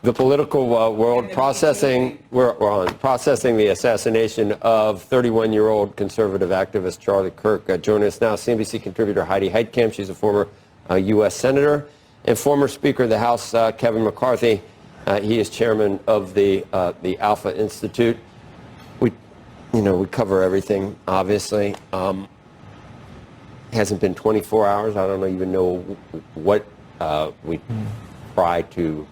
the political world processing the assassination of 31-year-old conservative activist Charlie Kirk. Joining us now, CNBC contributor Heidi Heitkamp. She's a former U.S. senator and former Speaker of the House, Kevin McCarthy. He is chairman of the Alpha Institute. We cover everything, obviously. Hasn't been 24 hours. I don't even know what we try to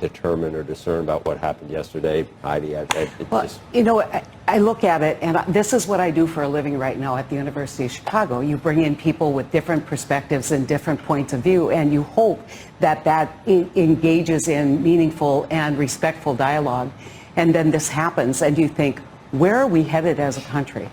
determine or discern about what happened yesterday. Heidi, I look at it, and this is what I do for a living right now at the University of Chicago. You bring in people with different perspectives and different points of view, and you hope that engages in meaningful and respectful dialogue. And then this happens, and you think, where are we headed as a country?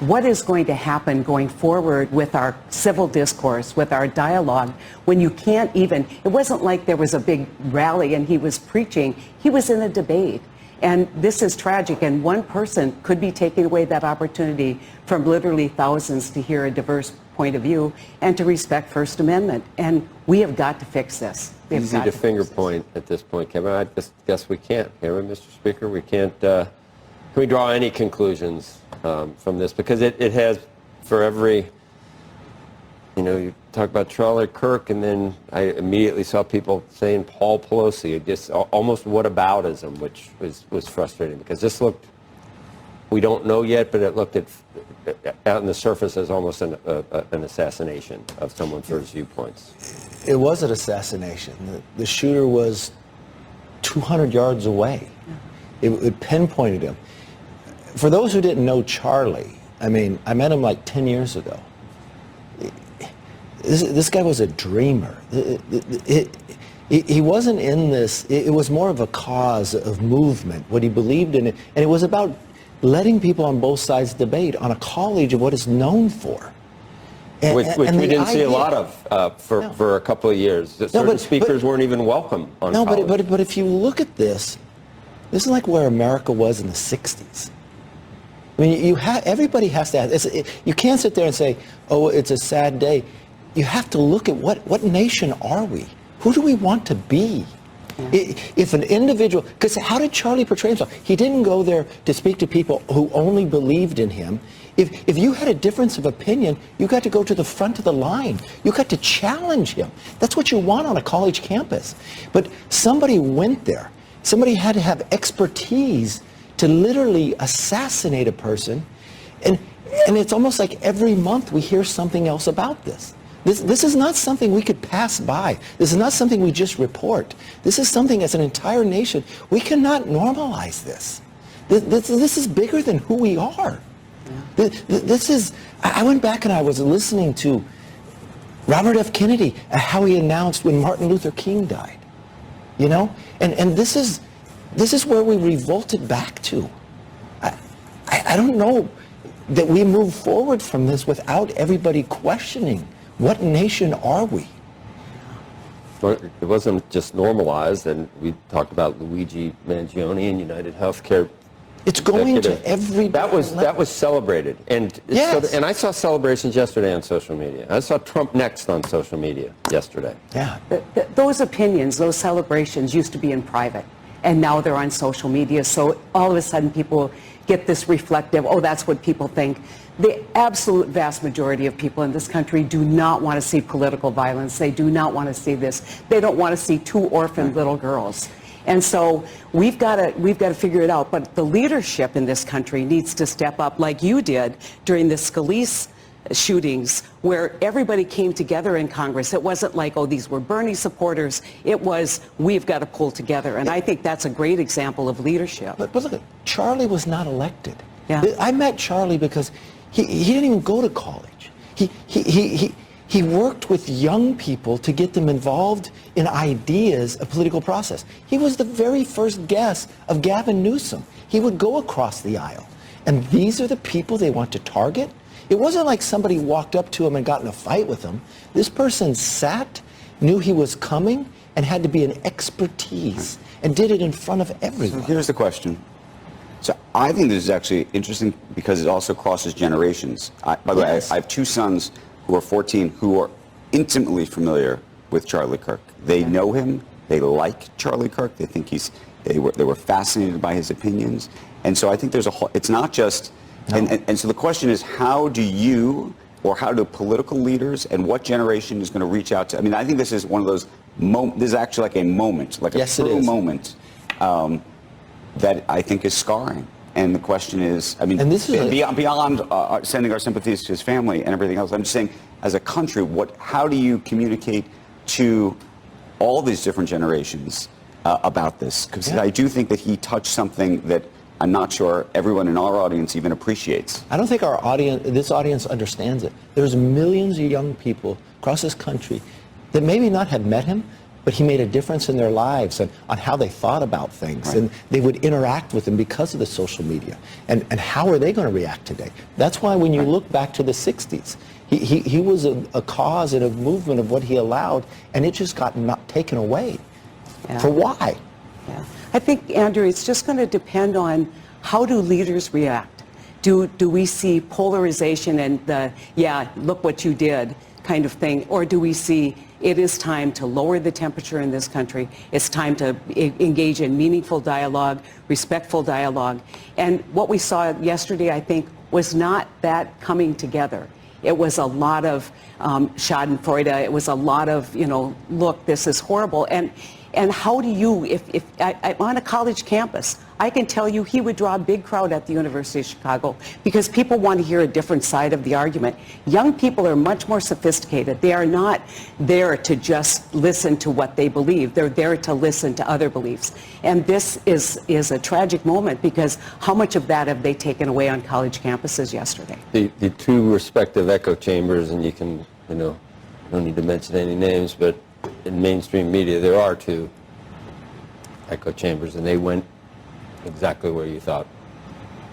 What is going to happen going forward with our civil discourse, with our dialogue, when you can't even, it wasn't like there was a big rally and he was preaching, he was in a debate. And this is tragic, and one person could be taking away that opportunity from literally thousands to hear a diverse point of view and to respect First Amendment. And we have got to fix this. Easy to finger point at this point, Kevin. I just guess we can't, can we, Mr. Speaker? We can't, can we draw any conclusions from this? Because it has, for every, you talk about Charlie Kirk, and then I immediately saw people saying Paul Pelosi, just almost whataboutism, which was frustrating, because this looked, we don't know yet, but it looked out on the surface as almost an assassination of someone for his viewpoints. It was an assassination. The shooter was 200 yards away. It pinpointed him. For those who didn't know Charlie, I mean, I met him like 10 years ago. This guy was a dreamer. He wasn't in this, it was more of a cause of movement, what he believed in it. And it was about letting people on both sides debate on a college of what it's known for. Which we didn't see a lot of for a couple of years. Certain speakers weren't even welcome on college. But if you look at this is like where America was in the 60s. I mean, everybody has to have, you can't sit there and say, oh, it's a sad day. You have to look at what nation are we? Who do we want to be? Yeah. If an individual, because how did Charlie portray himself? He didn't go there to speak to people who only believed in him. If you had a difference of opinion, you got to go to the front of the line. You got to challenge him. That's what you want on a college campus. But somebody went there. Somebody had to have expertise to literally assassinate a person. And it's almost like every month we hear something else about this. This is not something we could pass by. This is not something we just report. This is something as an entire nation, we cannot normalize this. This is bigger than who we are. Yeah. This is, I went back and I was listening to Robert F. Kennedy, how he announced when Martin Luther King died. And this is where we revolted back to. I don't know that we move forward from this without everybody questioning, what nation are we? It wasn't just normalized, and we talked about Luigi Mangione and United Healthcare. It's going to every that was celebrated, and yes. And I saw celebrations yesterday on social media. I saw Trump next on social media yesterday. Yeah, those opinions, those celebrations used to be in private, and now they're on social media. So all of a sudden, people get this reflective. Oh, that's what people think. The absolute vast majority of people in this country do not want to see political violence. They do not want to see this. They don't want to see two orphaned little girls. And so we've got to figure it out. But the leadership in this country needs to step up like you did during the Scalise shootings, where everybody came together in Congress. It wasn't like, oh, these were Bernie supporters. It was, we've got to pull together. And I think that's a great example of leadership. But look, Charlie was not elected. Yeah. I met Charlie because he didn't even go to college. He worked with young people to get them involved in ideas of political process. He was the very first guest of Gavin Newsom. He would go across the aisle. And these are the people they want to target? It wasn't like somebody walked up to him and got in a fight with him. This person sat, knew he was coming, and had to be an expertise, and did it in front of everyone. So here's the question. So I think this is actually interesting because it also crosses generations. By the way, I have two sons who are 14 who are intimately familiar with Charlie Kirk. They know him. They like Charlie Kirk. They think they were fascinated by his opinions. And so I think there's a whole, it's not just, and so the question is, how do you, or how do political leaders, and what generation is going to reach out to, I mean, I think this is one of those, this is actually like a moment, like a true moment that I think is scarring. And the question is, I mean, and this is beyond sending our sympathies to his family and everything else, I'm just saying, as a country, how do you communicate to all these different generations about this? Because I do think that he touched something that I'm not sure everyone in our audience even appreciates. I don't think this audience understands it. There's millions of young people across this country that maybe not have met him, but he made a difference in their lives and on how they thought about things. Right. And they would interact with him because of the social media. And how are they going to react today? That's why when you look back to the 60s, he was a cause and a movement of what he allowed, and it just got taken away. Yeah. For why? Yeah. I think, Andrew, it's just going to depend on how do leaders react. Do we see polarization and the, yeah, look what you did kind of thing, or do we see it is time to lower the temperature in this country, it's time to engage in meaningful dialogue, respectful dialogue. And what we saw yesterday, I think, was not that coming together. It was a lot of schadenfreude. It was a lot of, look, this is horrible. And how do you, if I'm on a college campus, I can tell you he would draw a big crowd at the University of Chicago because people want to hear a different side of the argument. Young people are much more sophisticated. They are not there to just listen to what they believe. They're there to listen to other beliefs. And this is a tragic moment because how much of that have they taken away on college campuses yesterday? The two respective echo chambers, and you can, don't need to mention any names, but in mainstream media, there are two echo chambers, and they went exactly where you thought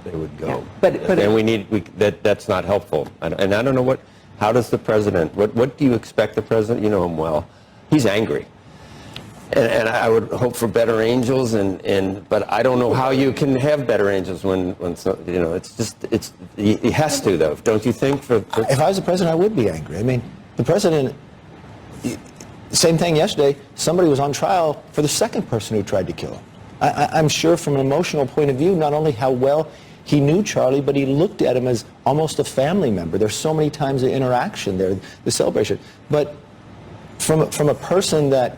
they would go. Yeah, but and that's not helpful. And I don't know how does the president, what do you expect the president, you know him well, he's angry. And I would hope for better angels, but I don't know how you can have better angels when he has to, though, don't you think? If I was the president, I would be angry. I mean, the president, same thing yesterday, somebody was on trial for the second person who tried to kill him. I'm sure from an emotional point of view, not only how well he knew Charlie, but he looked at him as almost a family member. There's so many times the interaction there, the celebration. But from a person that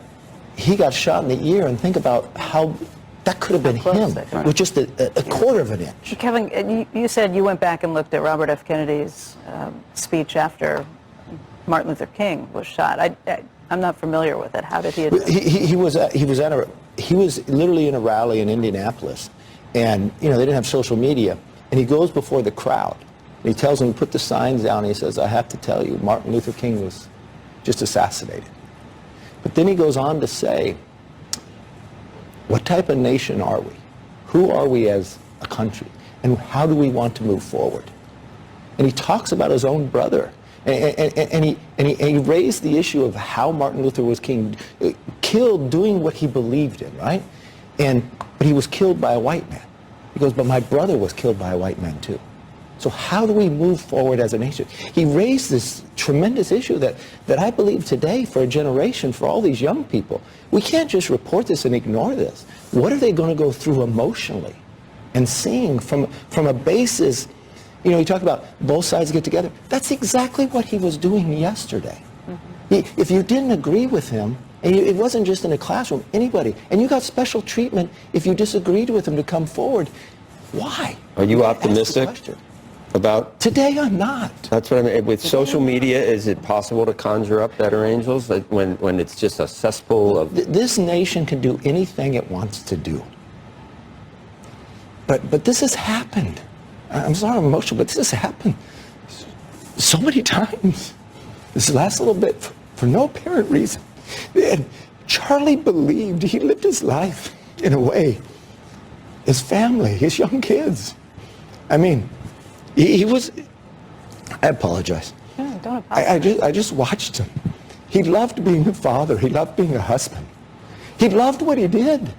he got shot in the ear, and think about how that could have been him with just a quarter of an inch. Kevin, you said you went back and looked at Robert F. Kennedy's speech after Martin Luther King was shot. I'm not familiar with it. How did he address it? He was literally in a rally in Indianapolis, and they didn't have social media, and he goes before the crowd, and he tells them to put the signs down, and he says, I have to tell you, Martin Luther King was just assassinated. But then he goes on to say, what type of nation are we? Who are we as a country? And how do we want to move forward? And he talks about his own brother. And he raised the issue of how Martin Luther was killed doing what he believed in, right? But he was killed by a white man. He goes, but my brother was killed by a white man too. So how do we move forward as a nation? He raised this tremendous issue that I believe today for a generation, for all these young people, we can't just report this and ignore this. What are they going to go through emotionally and seeing from a basis? You talk about both sides get together. That's exactly what he was doing yesterday. Mm-hmm. If you didn't agree with him, and it wasn't just in a classroom, anybody, and you got special treatment if you disagreed with him to come forward, why? Are you optimistic about? Today I'm not. That's what I mean. With social media, is it possible to conjure up better angels when it's just a cesspool of? This nation can do anything it wants to do. But this has happened. I'm sorry I'm emotional, but this has happened so many times. This last little bit, for no apparent reason. And Charlie believed, he lived his life in a way, his family, his young kids. I mean, he was, I apologize. No, don't apologize. I just watched him. He loved being a father. He loved being a husband. He loved what he did.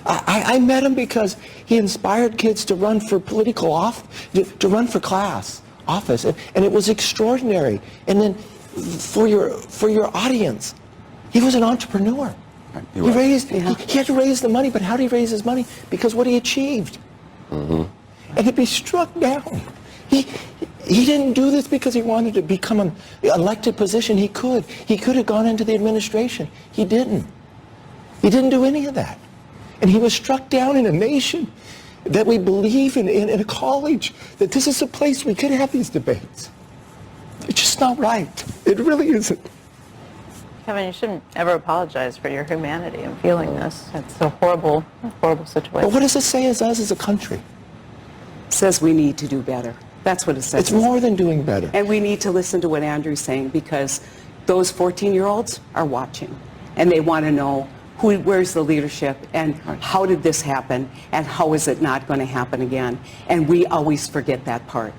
I met him because he inspired kids to run for political to run for office, and it was extraordinary. And then for your audience, he was an entrepreneur. He had to raise the money, but how did he raise his money? Because what he achieved. And to be struck down. He didn't do this because he wanted to become an elected position. He could have gone into the administration. He didn't. He didn't do any of that. And he was struck down in a nation that we believe in a college, that this is a place we could have these debates. It's just not right. It really isn't. Kevin, you shouldn't ever apologize for your humanity in feeling this. It's a horrible, horrible situation. But what does it say as us as a country? It says we need to do better. That's what it says. It's more than doing better. And we need to listen to what Andrew's saying, because those 14-year-olds are watching, and they want to know where's the leadership, and how did this happen, and how is it not going to happen again? And we always forget that part.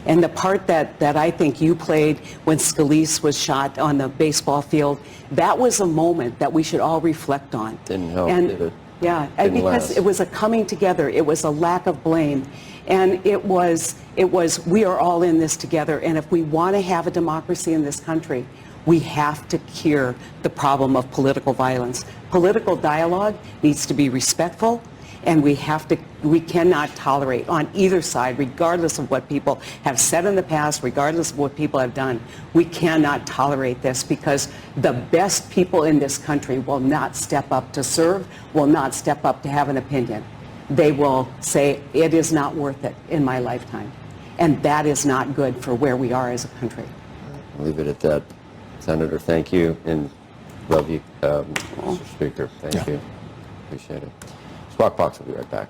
And the part that I think you played when Scalise was shot on the baseball field, that was a moment that we should all reflect on. Didn't help, and, did it? Yeah, and because it was a coming together, it was a lack of blame, and it was we are all in this together, and if we want to have a democracy in this country, we have to cure the problem of political violence. Political dialogue needs to be respectful, and we cannot tolerate on either side, regardless of what people have said in the past, regardless of what people have done. We cannot tolerate this, because the best people in this country will not step up to serve, will not step up to have an opinion. They will say, it is not worth it in my lifetime. And that is not good for where we are as a country. I'll leave it at that. Senator, thank you, and love you, Mr. Speaker. Thank you. Appreciate it. Squawk Box will be right back.